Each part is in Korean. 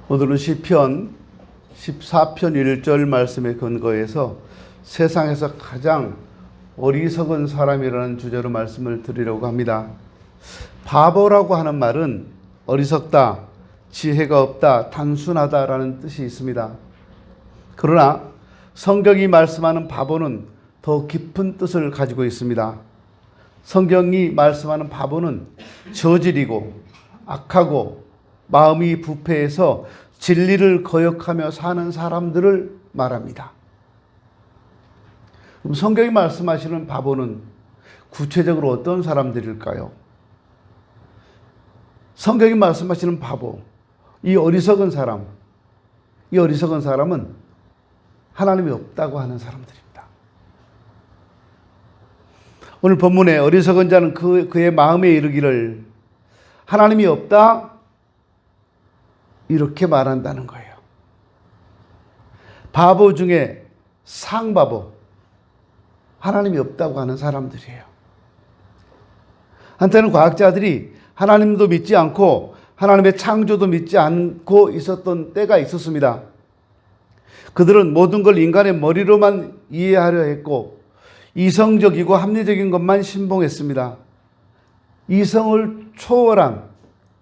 오늘은 시편 14편 1절 말씀에 근거해서 세상에서 가장 어리석은 사람이라는 주제로 말씀을 드리려고 합니다. 바보라고 하는 말은 어리석다, 지혜가 없다, 단순하다라는 뜻이 있습니다. 그러나 성경이 말씀하는 바보는 더 깊은 뜻을 가지고 있습니다. 성경이 말씀하는 바보는 저질이고 악하고 마음이 부패해서 진리를 거역하며 사는 사람들을 말합니다. 그럼 성경이 말씀하시는 바보는 구체적으로 어떤 사람들일까요? 성경이 말씀하시는 바보, 이 어리석은 사람은 하나님이 없다고 하는 사람들입니다. 오늘 본문에 어리석은 자는 그의 마음에 이르기를 하나님이 없다 이렇게 말한다는 거예요. 바보 중에 상바보, 하나님이 없다고 하는 사람들이에요. 한때는 과학자들이 하나님도 믿지 않고 하나님의 창조도 믿지 않고 있었던 때가 있었습니다. 그들은 모든 걸 인간의 머리로만 이해하려 했고 이성적이고 합리적인 것만 신봉했습니다. 이성을 초월한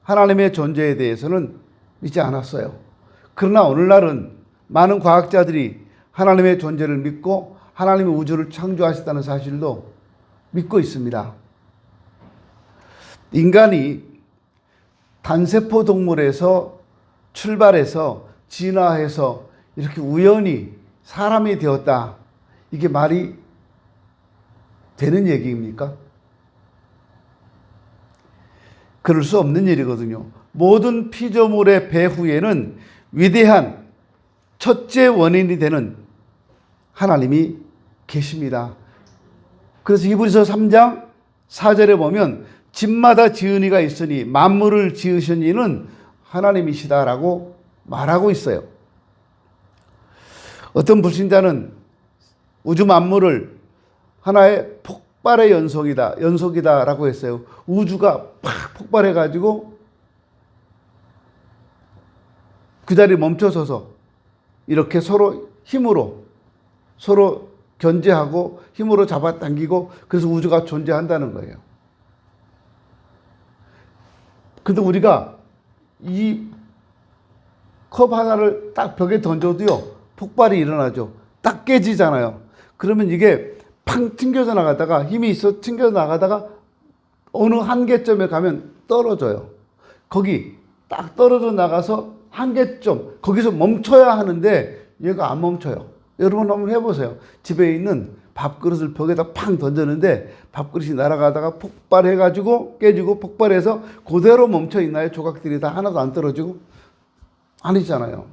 하나님의 존재에 대해서는 믿지 않았어요. 그러나 오늘날은 많은 과학자들이 하나님의 존재를 믿고 하나님의 우주를 창조하셨다는 사실도 믿고 있습니다. 인간이 단세포 동물에서 출발해서 진화해서 이렇게 우연히 사람이 되었다. 이게 말이 되는 얘기입니까? 그럴 수 없는 일이거든요. 모든 피조물의 배후에는 위대한 첫째 원인이 되는 하나님이 계십니다. 그래서 히브리서 3장 4절에 보면 집마다 지은 이가 있으니 만물을 지으신 이는 하나님이시다라고 말하고 있어요. 어떤 불신자는 우주 만물을 하나의 폭발의 연속이다라고 했어요. 우주가 팍 폭발해가지고 그 자리에 멈춰서서 이렇게 서로 힘으로 서로 견제하고 힘으로 잡아당기고 그래서 우주가 존재한다는 거예요. 근데 우리가 이 컵 하나를 딱 벽에 던져도요, 폭발이 일어나죠. 딱 깨지잖아요. 그러면 이게 팡 튕겨져 나가다가 힘이 있어 튕겨져 나가다가 어느 한계점에 가면 떨어져요. 거기 딱 떨어져 나가서 한계점, 거기서 멈춰야 하는데 얘가 안 멈춰요. 여러분 한번 해보세요. 집에 있는 밥그릇을 벽에다 팡 던졌는데 밥그릇이 날아가다가 폭발해가지고 깨지고 폭발해서 그대로 멈춰 있나요? 조각들이 다 하나도 안 떨어지고? 아니잖아요.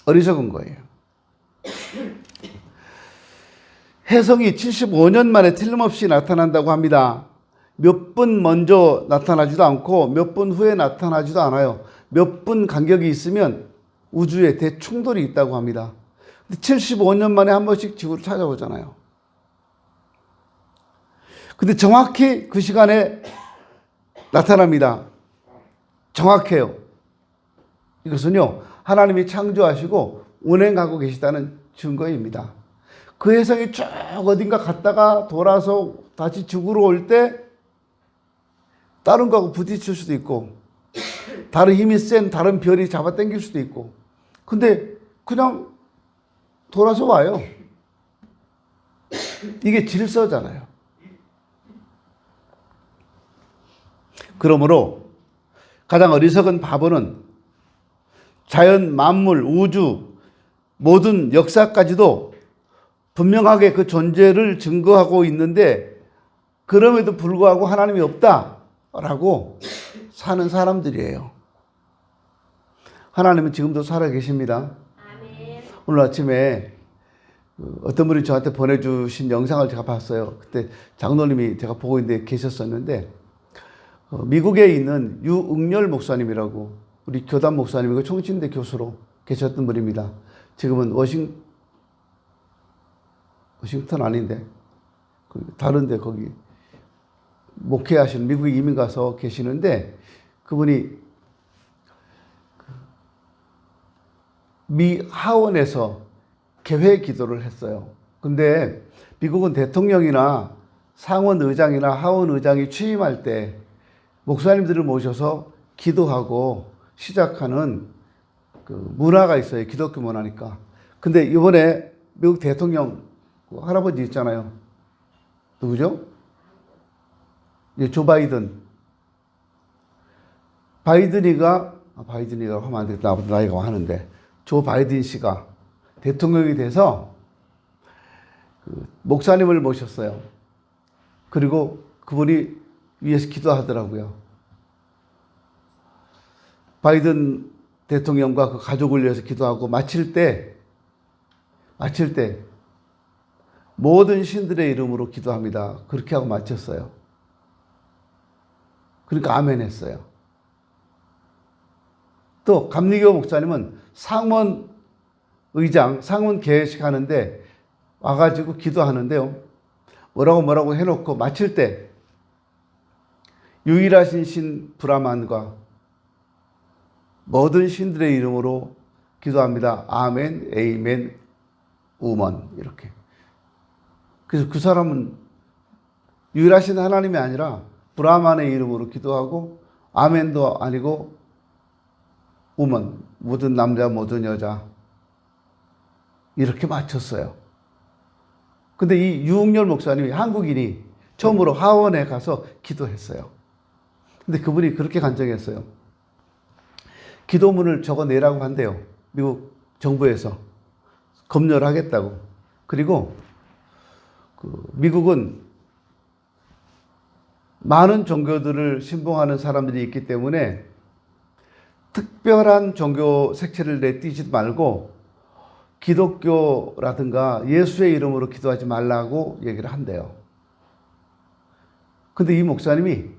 어리석은 거예요. 혜성이 75년 만에 틀림없이 나타난다고 합니다. 몇 분 먼저 나타나지도 않고 몇 분 후에 나타나지도 않아요. 몇 분 간격이 있으면 우주에 대충돌이 있다고 합니다. 75년 만에 한 번씩 지구를 찾아오잖아요. 근데 정확히 그 시간에 나타납니다. 정확해요. 이것은요, 하나님이 창조하시고 운행하고 계시다는 증거입니다. 그 혜성이 쭉 어딘가 갔다가 돌아서 다시 지구로 올 때 다른 거하고 부딪힐 수도 있고 다른 힘이 센 다른 별이 잡아당길 수도 있고 근데 그냥 돌아서 와요. 이게 질서잖아요. 그러므로 가장 어리석은 바보는 자연, 만물, 우주, 모든 역사까지도 분명하게 그 존재를 증거하고 있는데 그럼에도 불구하고 하나님이 없다라고 사는 사람들이에요. 하나님은 지금도 살아계십니다. 오늘 아침에 어떤 분이 저한테 보내주신 영상을 제가 봤어요. 그때 장로님이 제가 보고 있는데 계셨었는데 미국에 있는 유응렬 목사님이라고 우리 교단 목사님이고 총신대 교수로 계셨던 분입니다. 지금은 워싱턴 아닌데 다른데 거기 목회하시는 미국에 이민 가서 계시는데 그분이 미 하원에서 개회 기도를 했어요. 근데 미국은 대통령이나 상원 의장이나 하원 의장이 취임할 때 목사님들을 모셔서 기도하고 시작하는 그 문화가 있어요. 기독교 문화니까. 근데 이번에 미국 대통령 그 할아버지 있잖아요. 누구죠? 조 바이든. 바이든이가 하면 안 되겠다. 나보다 나이가 많은데. 조 바이든 씨가 대통령이 돼서 그 목사님을 모셨어요. 그리고 그분이 위에서 기도하더라고요. 바이든 대통령과 그 가족을 위해서 기도하고 마칠 때 모든 신들의 이름으로 기도합니다. 그렇게 하고 마쳤어요. 그러니까 아멘 했어요. 또 감리교 목사님은 상원 개회식 하는데 와가지고 기도하는데요. 뭐라고 해놓고 마칠 때 유일하신 신 브라만과 모든 신들의 이름으로 기도합니다. 아멘, 에이멘, 우먼 이렇게. 그래서 그 사람은 유일하신 하나님이 아니라 브라만의 이름으로 기도하고 아멘도 아니고 우먼, 모든 남자 모든 여자 이렇게 마쳤어요. 근데 이 유흥열 목사님이 한국인이 처음으로 하원에 가서 기도했어요. 근데 그분이 그렇게 간청했어요. 기도문을 적어내라고 한대요. 미국 정부에서. 검열하겠다고. 그리고 미국은 많은 종교들을 신봉하는 사람들이 있기 때문에 특별한 종교 색채를 내띠지 말고 기독교라든가 예수의 이름으로 기도하지 말라고 얘기를 한대요. 근데 이 목사님이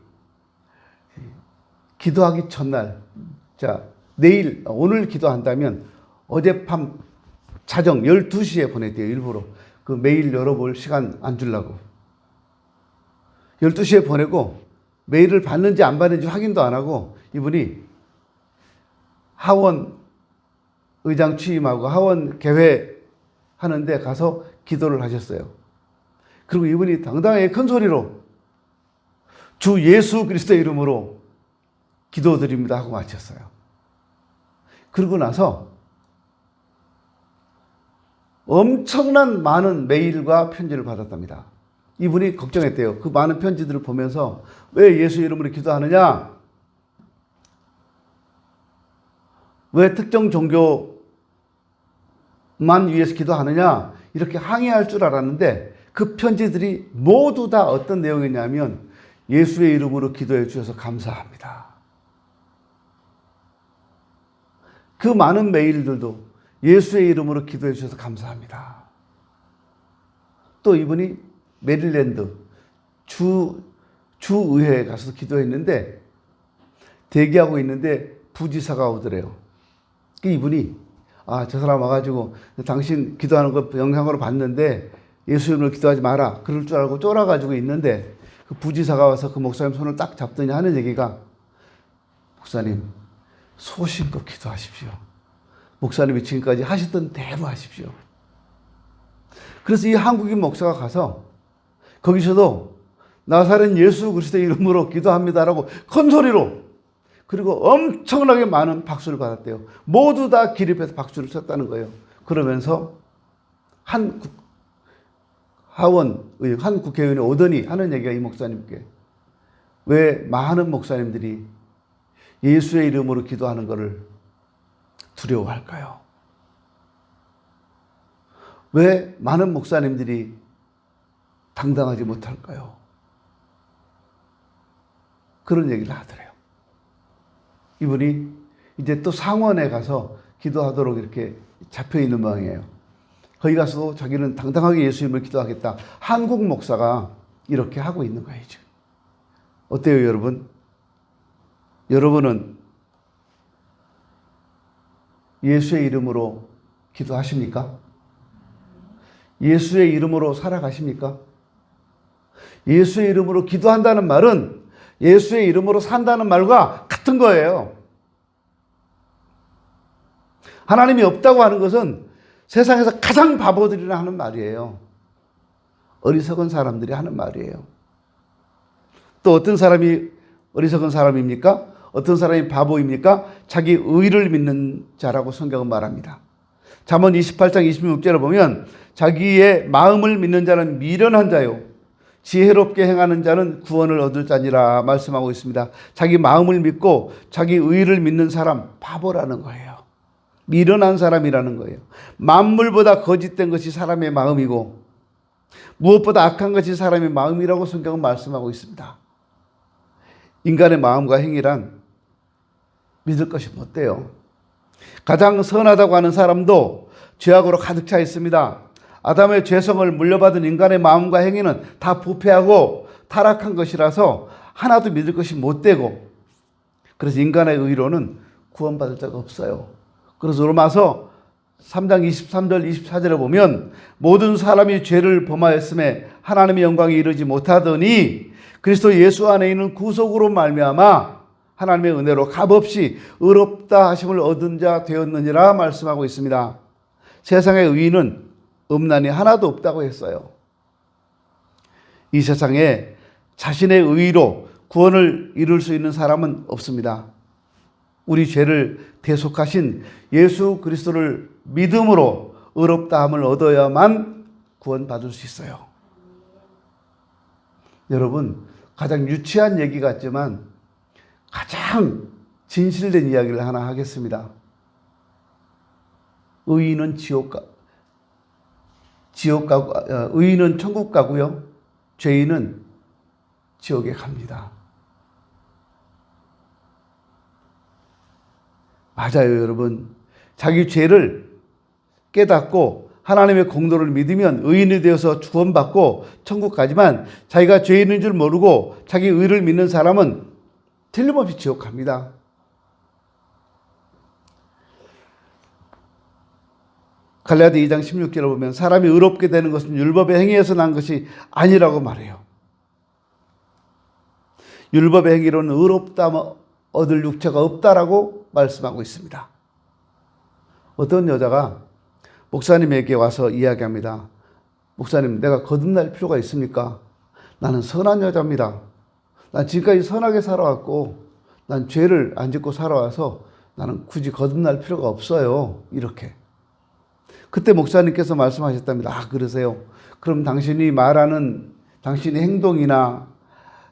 기도하기 첫날, 오늘 기도한다면 어젯밤 자정 12시에 보냈대요. 일부러. 그 메일 열어볼 시간 안 주려고. 12시에 보내고 메일을 받는지 안 받는지 확인도 안 하고 이분이 하원 의장 취임하고 하원 개회 하는데 가서 기도를 하셨어요. 그리고 이분이 당당하게 큰 소리로 주 예수 그리스도의 이름으로 기도드립니다 하고 마쳤어요. 그러고 나서 엄청난 많은 메일과 편지를 받았답니다. 이분이 걱정했대요. 그 많은 편지들을 보면서 왜 예수 이름으로 기도하느냐? 왜 특정 종교만 위해서 기도하느냐? 이렇게 항의할 줄 알았는데 그 편지들이 모두 다 어떤 내용이냐면 예수의 이름으로 기도해 주셔서 감사합니다. 그 많은 메일들도 예수의 이름으로 기도해 주셔서 감사합니다. 또 이분이 메릴랜드 주의회에 가서 기도했는데 대기하고 있는데 부지사가 오더래요. 이분이 저 사람 와가지고 당신 기도하는 거 영상으로 봤는데 예수 이름으로 기도하지 마라. 그럴 줄 알고 쫄아가지고 있는데 그 부지사가 와서 그 목사님 손을 딱 잡더니 하는 얘기가 목사님 소신껏 기도하십시오. 목사님이 지금까지 하셨던 대로 하십시오. 그래서 이 한국인 목사가 가서 거기서도 나사렛 예수 그리스도의 이름으로 기도합니다라고 큰 소리로 그리고 엄청나게 많은 박수를 받았대요. 모두 다 기립해서 박수를 쳤다는 거예요. 그러면서 한 국회의원이 오더니 하는 얘기가 이 목사님께 왜 많은 목사님들이 예수의 이름으로 기도하는 것을 두려워할까요? 왜 많은 목사님들이 당당하지 못할까요? 그런 얘기를 하더래요. 이분이 이제 또 상원에 가서 기도하도록 이렇게 잡혀 있는 모양이에요. 거기 가서도 자기는 당당하게 예수 이름으로 기도하겠다. 한국 목사가 이렇게 하고 있는 거예요, 지금. 어때요, 여러분? 여러분은 예수의 이름으로 기도하십니까? 예수의 이름으로 살아가십니까? 예수의 이름으로 기도한다는 말은 예수의 이름으로 산다는 말과 같은 거예요. 하나님이 없다고 하는 것은 세상에서 가장 바보들이라 하는 말이에요. 어리석은 사람들이 하는 말이에요. 또 어떤 사람이 어리석은 사람입니까? 어떤 사람이 바보입니까? 자기 의를 믿는 자라고 성경은 말합니다. 잠언 28장 26절을 보면 자기의 마음을 믿는 자는 미련한 자요 지혜롭게 행하는 자는 구원을 얻을 자니라 말씀하고 있습니다. 자기 마음을 믿고 자기 의를 믿는 사람 바보라는 거예요. 미련한 사람이라는 거예요. 만물보다 거짓된 것이 사람의 마음이고 무엇보다 악한 것이 사람의 마음이라고 성경은 말씀하고 있습니다. 인간의 마음과 행위란 믿을 것이 못 돼요. 가장 선하다고 하는 사람도 죄악으로 가득 차 있습니다. 아담의 죄성을 물려받은 인간의 마음과 행위는 다 부패하고 타락한 것이라서 하나도 믿을 것이 못 되고, 그래서 인간의 의로는 구원받을 자가 없어요. 그래서 로마서 3장 23절 24절에 보면 모든 사람이 죄를 범하였음에 하나님의 영광에 이르지 못하더니 그리스도 예수 안에 있는 구속으로 말미암아 하나님의 은혜로 값없이 의롭다 하심을 얻은 자 되었느니라 말씀하고 있습니다. 세상의 의인은 없나니 하나도 없다고 했어요. 이 세상에 자신의 의로 구원을 이룰 수 있는 사람은 없습니다. 우리 죄를 대속하신 예수 그리스도를 믿음으로 의롭다함을 얻어야만 구원받을 수 있어요. 여러분, 가장 유치한 얘기 같지만 가장 진실된 이야기를 하나 하겠습니다. 의인은 의인은 천국 가고요, 죄인은 지옥에 갑니다. 맞아요, 여러분. 자기 죄를 깨닫고 하나님의 공로를 믿으면 의인이 되어서 구원받고 천국 가지만 자기가 죄인인 줄 모르고 자기 의를 믿는 사람은 틀림없이 지옥 갑니다. 갈라디아 2장 16절을 보면 사람이 의롭게 되는 것은 율법의 행위에서 난 것이 아니라고 말해요. 율법의 행위로는 의롭다 얻을 육체가 없다라고 말씀하고 있습니다. 어떤 여자가 목사님에게 와서 이야기합니다. 목사님, 내가 거듭날 필요가 있습니까? 나는 선한 여자입니다. 난 지금까지 선하게 살아왔고 난 죄를 안 짓고 살아와서 나는 굳이 거듭날 필요가 없어요. 이렇게. 그때 목사님께서 말씀하셨답니다. 아, 그러세요? 그럼 당신의 행동이나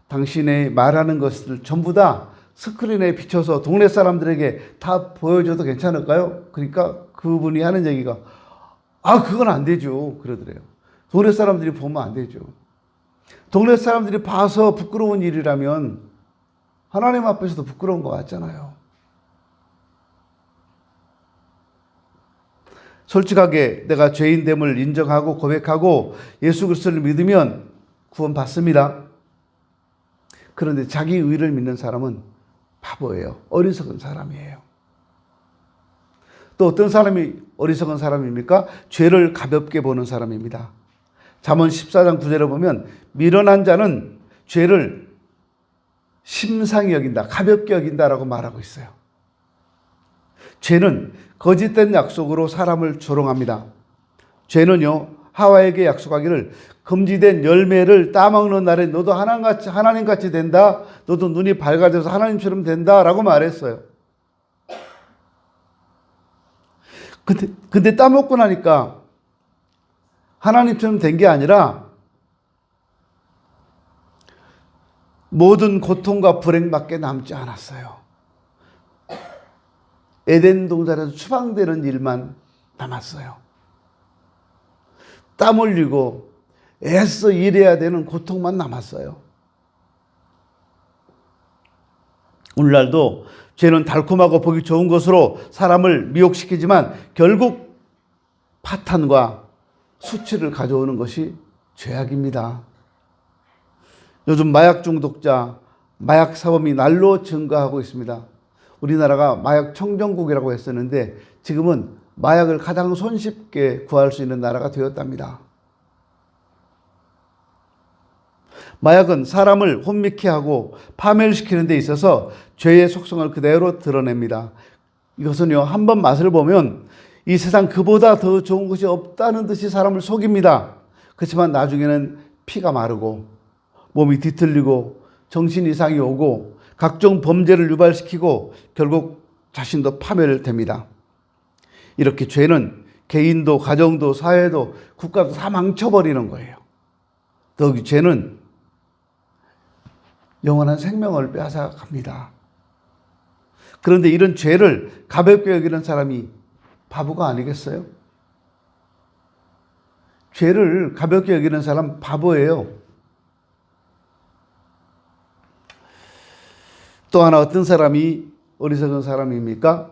당신의 말하는 것을 전부 다 스크린에 비춰서 동네 사람들에게 다 보여줘도 괜찮을까요? 그러니까 그분이 하는 얘기가, 아, 그건 안 되죠. 그러더래요. 동네 사람들이 보면 안 되죠. 동네 사람들이 봐서 부끄러운 일이라면 하나님 앞에서도 부끄러운 것 같잖아요. 솔직하게 내가 죄인됨을 인정하고 고백하고 예수 그리스도를 믿으면 구원받습니다. 그런데 자기 의를 믿는 사람은 바보예요. 어리석은 사람이에요. 또 어떤 사람이 어리석은 사람입니까? 죄를 가볍게 보는 사람입니다. 잠언 14장 9절에 보면 미련한 자는 죄를 심상히 여긴다, 가볍게 여긴다라고 말하고 있어요. 죄는 거짓된 약속으로 사람을 조롱합니다. 죄는요, 하와에게 약속하기를 금지된 열매를 따먹는 날에 너도 하나님같이 된다, 너도 눈이 밝아져서 하나님처럼 된다라고 말했어요. 근데 따먹고 나니까 하나님처럼 된 게 아니라 모든 고통과 불행밖에 남지 않았어요. 에덴 동산에서 추방되는 일만 남았어요. 땀 흘리고 애써 일해야 되는 고통만 남았어요. 오늘날도 죄는 달콤하고 보기 좋은 것으로 사람을 미혹시키지만 결국 파탄과 수치를 가져오는 것이 죄악입니다. 요즘 마약 중독자, 마약 사범이 날로 증가하고 있습니다. 우리나라가 마약 청정국이라고 했었는데 지금은 마약을 가장 손쉽게 구할 수 있는 나라가 되었답니다. 마약은 사람을 혼미케 하고 파멸시키는 데 있어서 죄의 속성을 그대로 드러냅니다. 이것은요, 한번 맛을 보면 이 세상 그보다 더 좋은 것이 없다는 듯이 사람을 속입니다. 그렇지만 나중에는 피가 마르고 몸이 뒤틀리고 정신 이상이 오고 각종 범죄를 유발시키고 결국 자신도 파멸됩니다. 이렇게 죄는 개인도 가정도 사회도 국가도 다 망쳐버리는 거예요. 더욱이 죄는 영원한 생명을 빼앗아갑니다. 그런데 이런 죄를 가볍게 여기는 사람이 바보가 아니겠어요? 죄를 가볍게 여기는 사람 바보예요. 또 하나 어떤 사람이 어리석은 사람입니까?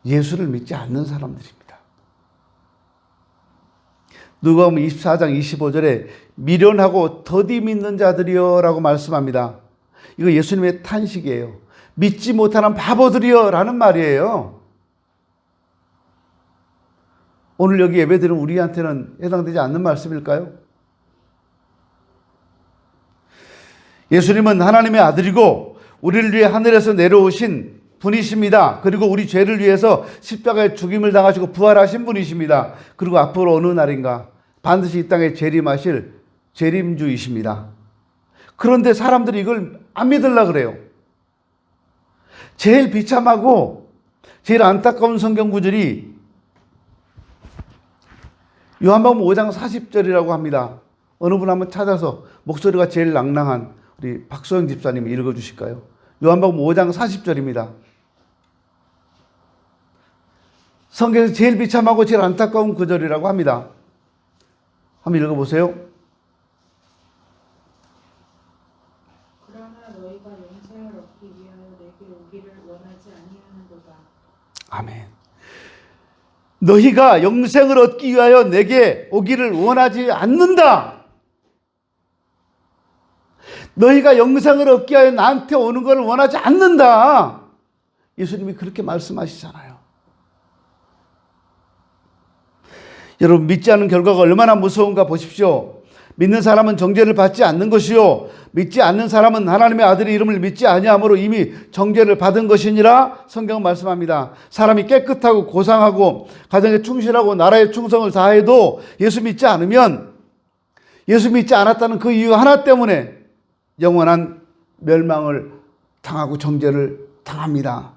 예수를 믿지 않는 사람들입니다. 누가복음 24장 25절에 미련하고 더디 믿는 자들이여 라고 말씀합니다. 이거 예수님의 탄식이에요. 믿지 못하는 바보들이여 라는 말이에요. 오늘 여기 예배드리는 우리한테는 해당되지 않는 말씀일까요? 예수님은 하나님의 아들이고 우리를 위해 하늘에서 내려오신 분이십니다. 그리고 우리 죄를 위해서 십자가에 죽임을 당하시고 부활하신 분이십니다. 그리고 앞으로 어느 날인가 반드시 이 땅에 재림하실 재림주이십니다. 그런데 사람들이 이걸 안 믿으려고 그래요. 제일 비참하고 제일 안타까운 성경 구절이 요한복음 5장 40절이라고 합니다. 어느 분 한번 찾아서 목소리가 제일 낭낭한 우리 박소영 집사님이 읽어주실까요? 요한복음 5장 40절입니다. 성경에서 제일 비참하고 제일 안타까운 구절이라고 합니다. 한번 읽어보세요. 그러나 너희가 영생을 얻기 위하여 내게 오기를 원하지 아니하는도다. 아멘. 너희가 영생을 얻기 위하여 내게 오기를 원하지 않는다. 너희가 영생을 얻기 위하여 나한테 오는 것을 원하지 않는다. 예수님이 그렇게 말씀하시잖아요. 여러분, 믿지 않는 결과가 얼마나 무서운가 보십시오. 믿는 사람은 정죄를 받지 않는 것이요 믿지 않는 사람은 하나님의 아들의 이름을 믿지 아니함으로 이미 정죄를 받은 것이니라 성경은 말씀합니다. 사람이 깨끗하고 고상하고 가정에 충실하고 나라에 충성을 다해도 예수 믿지 않으면 예수 믿지 않았다는 그 이유 하나 때문에 영원한 멸망을 당하고 정죄를 당합니다.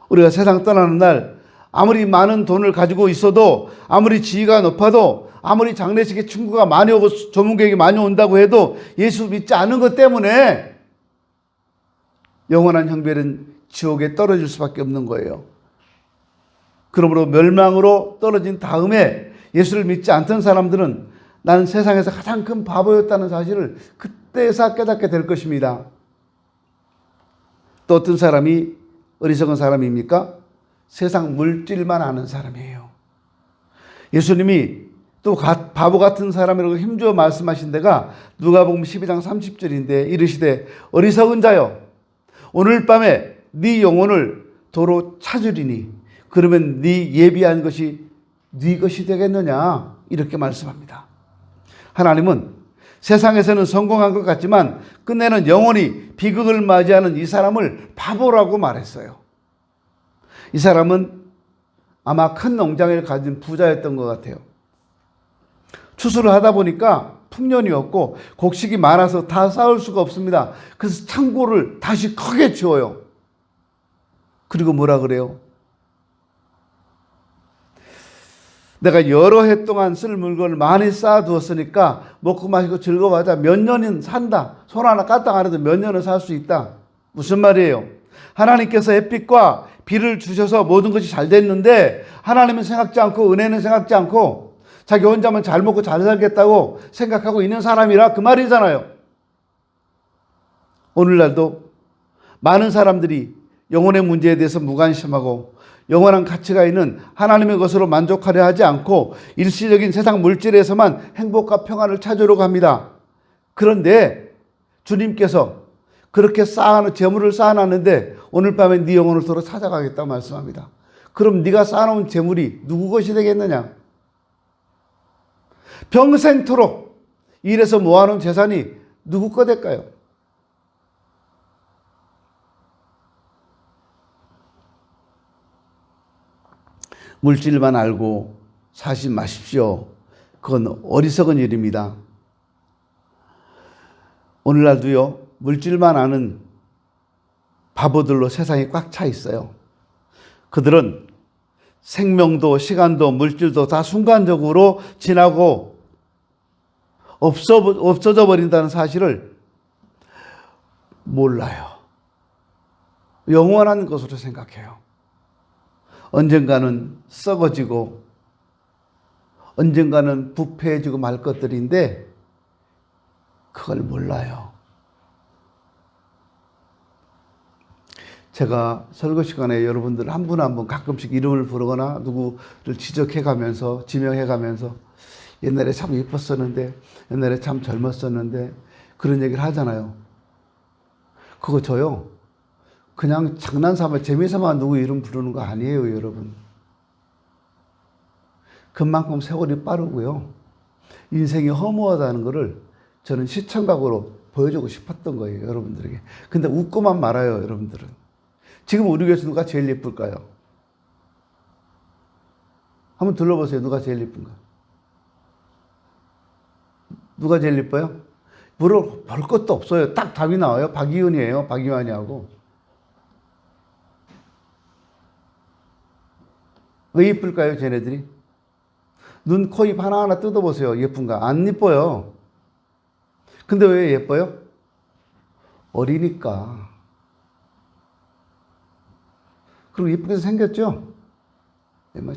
우리가 세상 떠나는 날 아무리 많은 돈을 가지고 있어도 아무리 지위가 높아도 아무리 장례식에 친구가 많이 오고 조문객이 많이 온다고 해도 예수 믿지 않은 것 때문에 영원한 형벌은 지옥에 떨어질 수밖에 없는 거예요. 그러므로 멸망으로 떨어진 다음에 예수를 믿지 않던 사람들은 나는 세상에서 가장 큰 바보였다는 사실을 그때서 깨닫게 될 것입니다. 또 어떤 사람이 어리석은 사람입니까? 세상 물질만 아는 사람이에요. 예수님이 또 바보 같은 사람이라고 힘주어 말씀하신 데가 누가복음 12장 30절인데 이르시되 어리석은 자여 오늘 밤에 네 영혼을 도로 찾으리니 그러면 네 예비한 것이 네 것이 되겠느냐 이렇게 말씀합니다. 하나님은 세상에서는 성공한 것 같지만 끝내는 영원히 비극을 맞이하는 이 사람을 바보라고 말했어요. 이 사람은 아마 큰 농장을 가진 부자였던 것 같아요. 추수를 하다 보니까 풍년이 없고 곡식이 많아서 다 쌓을 수가 없습니다. 그래서 창고를 다시 크게 지어요. 그리고 뭐라 그래요? 내가 여러 해 동안 쓸 물건을 많이 쌓아두었으니까 먹고 마시고 즐거워하자. 몇 년은 산다. 손 하나 까딱 안 해도 몇 년은 살 수 있다. 무슨 말이에요? 하나님께서 햇빛과 비를 주셔서 모든 것이 잘 됐는데 하나님은 생각지 않고 은혜는 생각지 않고 자기 혼자만 잘 먹고 잘 살겠다고 생각하고 있는 사람이라 그 말이잖아요. 오늘날도 많은 사람들이 영혼의 문제에 대해서 무관심하고 영원한 가치가 있는 하나님의 것으로 만족하려 하지 않고 일시적인 세상 물질에서만 행복과 평안을 찾으려고 합니다. 그런데 주님께서 그렇게 재물을 쌓아놨는데 오늘 밤에 네 영혼을 도로 찾아가겠다고 말씀합니다. 그럼 네가 쌓아놓은 재물이 누구 것이 되겠느냐? 평생토록 일해서 모아놓은 재산이 누구 거 될까요? 물질만 알고 사지 마십시오. 그건 어리석은 일입니다. 오늘날도요, 물질만 아는 바보들로 세상이 꽉 차 있어요. 그들은 생명도 시간도 물질도 다 순간적으로 지나고 없어져 버린다는 사실을 몰라요. 영원한 것으로 생각해요. 언젠가는 썩어지고 언젠가는 부패해지고 말 것들인데 그걸 몰라요. 제가 설교 시간에 여러분들 한 분 한 분 가끔씩 이름을 부르거나 누구를 지적해가면서 지명해가면서 옛날에 참 예뻤었는데 옛날에 참 젊었었는데 그런 얘기를 하잖아요. 그거 저요 그냥 장난삼아 재미삼아 누구 이름 부르는 거 아니에요, 여러분. 그만큼 세월이 빠르고요. 인생이 허무하다는 것을 저는 시청각으로 보여주고 싶었던 거예요, 여러분들에게. 근데 웃고만 말아요, 여러분들은. 지금 우리 교회에서 누가 제일 예쁠까요? 한번 둘러보세요. 누가 제일 예쁜가? 누가 제일 예뻐요? 볼 것도 없어요. 딱 답이 나와요. 박이은이에요. 박이환이하고. 왜 예쁠까요, 쟤네들이? 눈, 코, 입 하나하나 뜯어보세요. 예쁜가? 안 예뻐요. 근데 왜 예뻐요? 어리니까. 그리고 예쁘게 생겼죠?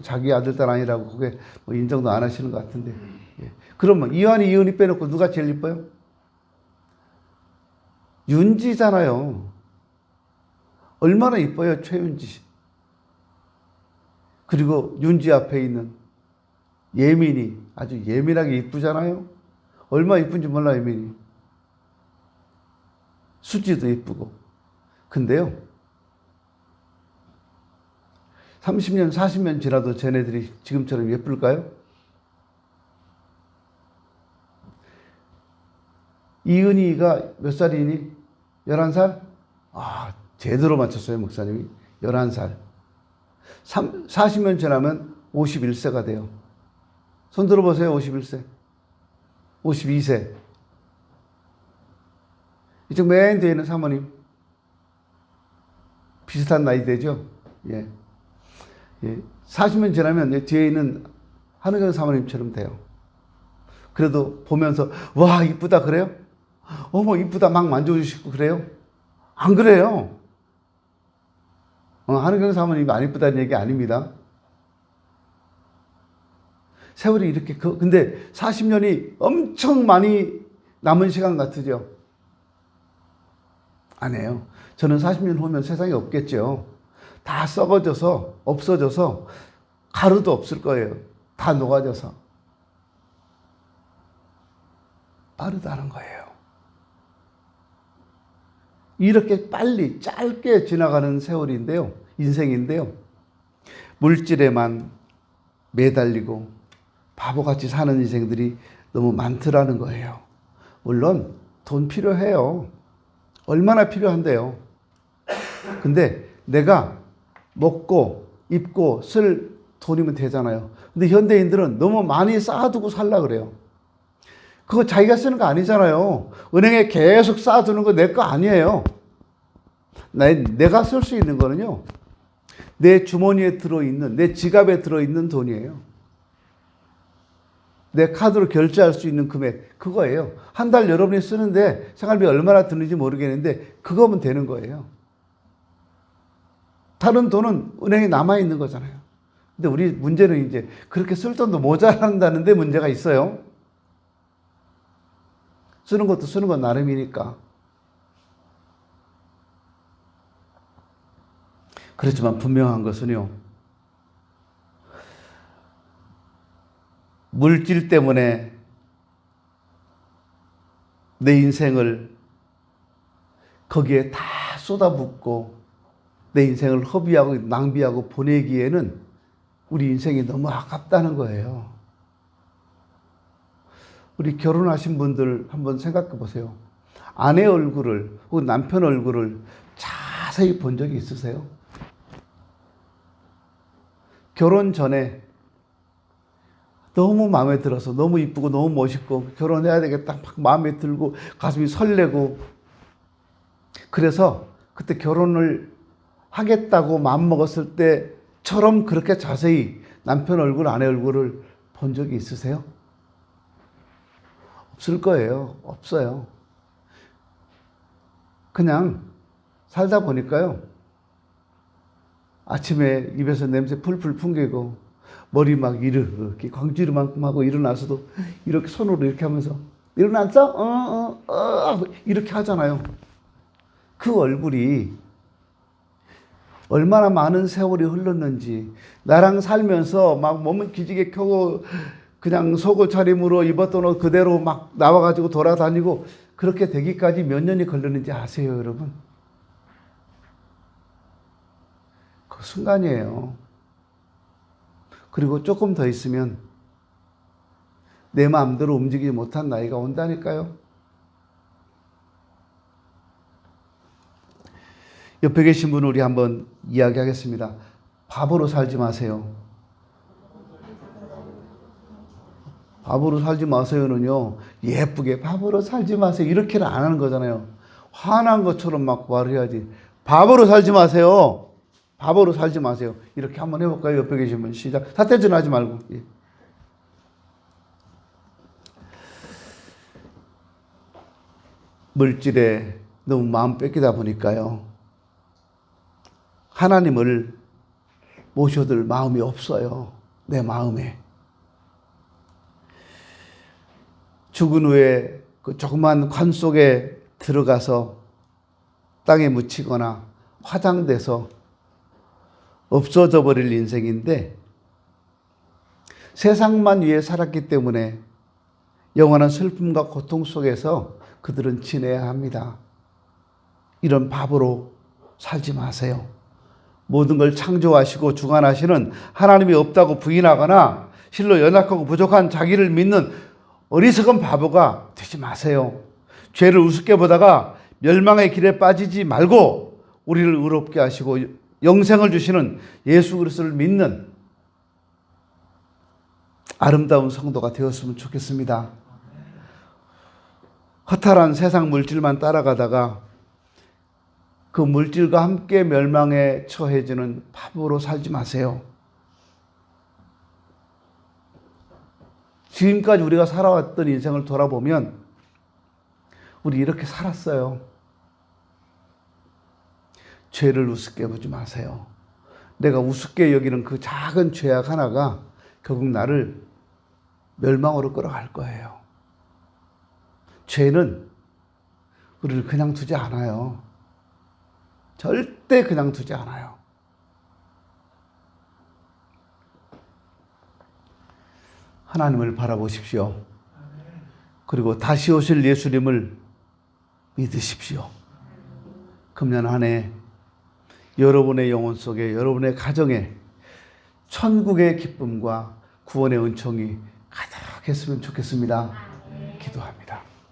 자기 아들, 딸 아니라고 그게 인정도 안 하시는 것 같은데. 그러면 이완이, 이은이 빼놓고 누가 제일 예뻐요? 윤지잖아요. 얼마나 예뻐요, 최윤지. 그리고 윤지 앞에 있는 예민이 아주 예민하게 이쁘잖아요. 얼마나 이쁜지 몰라, 예민이. 수지도 예쁘고. 근데요, 30년, 40년 지나도 쟤네들이 지금처럼 예쁠까요? 이은이가 몇 살이니? 11살? 아, 제대로 맞췄어요, 목사님이. 11살. 40년 지나면 51세가 돼요. 손 들어보세요, 51세. 52세. 이쪽 맨 뒤에 있는 사모님. 비슷한 나이 되죠? 예. 40년 지나면 뒤에 있는 한우경 사모님처럼 돼요. 그래도 보면서, 와, 이쁘다, 그래요? 어머, 이쁘다, 막 만져주시고, 그래요? 안 그래요? 한우경 사모님이 안 이쁘다는 얘기 아닙니다. 세월이 이렇게, 근데 40년이 엄청 많이 남은 시간 같으죠? 아니에요. 저는 40년 후면 세상에 없겠죠. 다 썩어져서, 없어져서, 가루도 없을 거예요. 다 녹아져서. 빠르다는 거예요. 이렇게 빨리, 짧게 지나가는 세월인데요. 인생인데요. 물질에만 매달리고 바보같이 사는 인생들이 너무 많더라는 거예요. 물론 돈 필요해요. 얼마나 필요한데요. 근데 내가 먹고 입고 쓸 돈이면 되잖아요. 근데 현대인들은 너무 많이 쌓아두고 살라 그래요. 그거 자기가 쓰는 거 아니잖아요. 은행에 계속 쌓아두는 거 내 거 아니에요. 내가 쓸 수 있는 거는요, 내 주머니에 들어있는, 내 지갑에 들어있는 돈이에요. 내 카드로 결제할 수 있는 금액, 그거예요. 한 달 여러분이 쓰는데 생활비 얼마나 드는지 모르겠는데 그거면 되는 거예요. 다른 돈은 은행에 남아있는 거잖아요. 근데 우리 문제는 이제 그렇게 쓸 돈도 모자란다는데 문제가 있어요. 쓰는 것도 쓰는 건 나름이니까. 그렇지만 분명한 것은요, 물질 때문에 내 인생을 거기에 다 쏟아붓고 내 인생을 허비하고 낭비하고 보내기에는 우리 인생이 너무 아깝다는 거예요. 우리 결혼하신 분들 한번 생각해 보세요. 아내 얼굴을 혹은 남편 얼굴을 자세히 본 적이 있으세요? 결혼 전에 너무 마음에 들어서 너무 이쁘고 너무 멋있고 결혼해야 되겠다 막 마음에 들고 가슴이 설레고 그래서 그때 결혼을 하겠다고 마음먹었을 때처럼 그렇게 자세히 남편 얼굴, 아내 얼굴을 본 적이 있으세요? 없을 거예요. 없어요. 그냥 살다 보니까요. 아침에 입에서 냄새 풀풀 풍기고 머리 막 이렇게 광주리만큼 하고 일어나서도 이렇게 손으로 이렇게 하면서 일어났어? 이렇게 하잖아요. 그 얼굴이 얼마나 많은 세월이 흘렀는지 나랑 살면서 막 몸을 기지개 켜고 그냥 속옷 차림으로 입었던 옷 그대로 막 나와가지고 돌아다니고 그렇게 되기까지 몇 년이 걸렸는지 아세요, 여러분? 그 순간이에요. 그리고 조금 더 있으면 내 마음대로 움직이지 못한 나이가 온다니까요. 옆에 계신 분 우리 한번 이야기하겠습니다. 바보로 살지 마세요. 바보로 살지 마세요는요. 예쁘게 바보로 살지 마세요. 이렇게는 안 하는 거잖아요. 화난 것처럼 막 말해야지. 바보로 살지 마세요. 바보로 살지 마세요. 이렇게 한번 해볼까요? 옆에 계신 분 시작. 사태전 하지 말고. 예. 물질에 너무 마음 뺏기다 보니까요. 하나님을 모셔둘 마음이 없어요. 내 마음에. 죽은 후에 그 조그만 관 속에 들어가서 땅에 묻히거나 화장돼서 없어져 버릴 인생인데 세상만 위해 살았기 때문에 영원한 슬픔과 고통 속에서 그들은 지내야 합니다. 이런 바보로 살지 마세요. 모든 걸 창조하시고 주관하시는 하나님이 없다고 부인하거나 실로 연약하고 부족한 자기를 믿는 어리석은 바보가 되지 마세요. 죄를 우습게 보다가 멸망의 길에 빠지지 말고 우리를 의롭게 하시고 영생을 주시는 예수 그리스도를 믿는 아름다운 성도가 되었으면 좋겠습니다. 허탈한 세상 물질만 따라가다가 그 물질과 함께 멸망에 처해지는 바보로 살지 마세요. 지금까지 우리가 살아왔던 인생을 돌아보면 우리 이렇게 살았어요. 죄를 우습게 보지 마세요. 내가 우습게 여기는 그 작은 죄악 하나가 결국 나를 멸망으로 끌어갈 거예요. 죄는 우리를 그냥 두지 않아요. 절대 그냥 두지 않아요. 하나님을 바라보십시오. 그리고 다시 오실 예수님을 믿으십시오. 금년 한 해 여러분의 영혼 속에 여러분의 가정에 천국의 기쁨과 구원의 은총이 가득했으면 좋겠습니다. 기도합니다.